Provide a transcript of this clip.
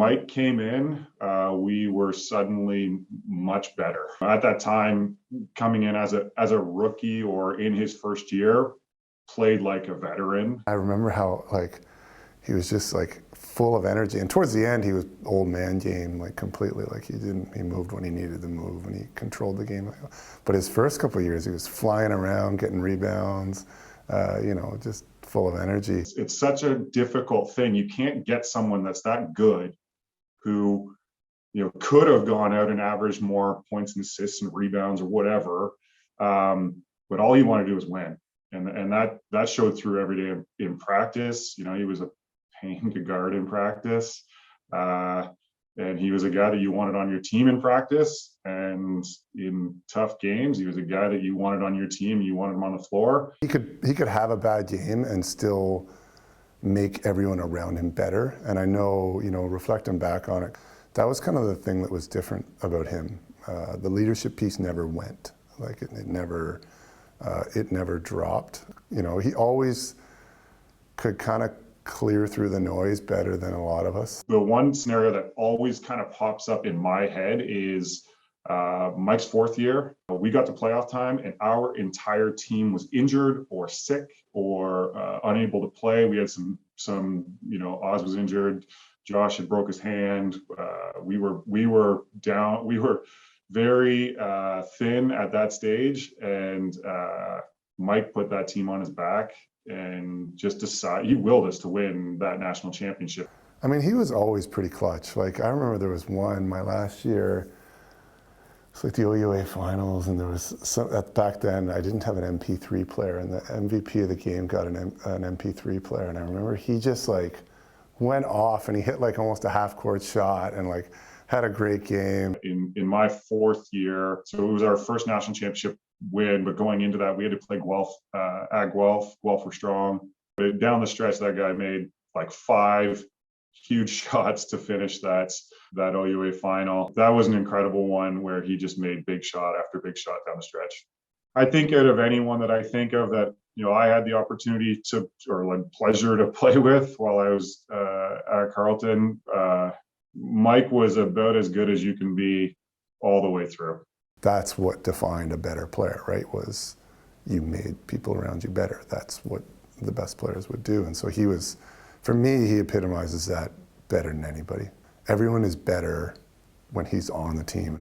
Mike came in, we were suddenly much better. At that time, coming in as a rookie or in his first year, played like a veteran. I remember how he was just full of energy, and towards the end he was old man game completely. He moved when he needed to move, and he controlled the game. But his first couple of years he was flying around, getting rebounds, just full of energy. It's such a difficult thing. You can't get someone that's that good who could have gone out and averaged more points and assists and rebounds or whatever, but all you want to do is win, and that showed through every day in practice. He was a pain to guard in practice, and he was a guy that you wanted on your team in practice, and in tough games he was a guy that you wanted on your team. You wanted him on the floor. He could have a bad game and still make everyone around him better. And I know, reflecting back on it, that was kind of the thing that was different about him. The leadership piece never went. It never dropped. He always could kind of clear through the noise better than a lot of us. The one scenario that always kind of pops up in my head is Mike's fourth year. We got to playoff time and our entire team was injured or sick or unable to play. We had some Oz was injured, Josh had broke his hand. We were down. We were very thin at that stage, and Mike put that team on his back and just he willed us to win that national championship. I mean, he was always pretty clutch. I remember there was one my last year. It's the OUA finals, and there was back then I didn't have an MP3 player, and the MVP of the game got an MP3 player, and I remember he just went off, and he hit almost a half-court shot, and had a great game. In my fourth year, so it was our first national championship win, but going into that we had to play Guelph at Guelph. Guelph were strong, but down the stretch that guy made 5 huge shots to finish that OUA final. That was an incredible one where he just made big shot after big shot down the stretch. I think out of anyone that I think of that I had the opportunity to, or pleasure to play with while I was at Carleton, Mike was about as good as you can be all the way through. That's what defined a better player, right? Was you made people around you better. That's what the best players would do. And so for me, he epitomizes that better than anybody. Everyone is better when he's on the team.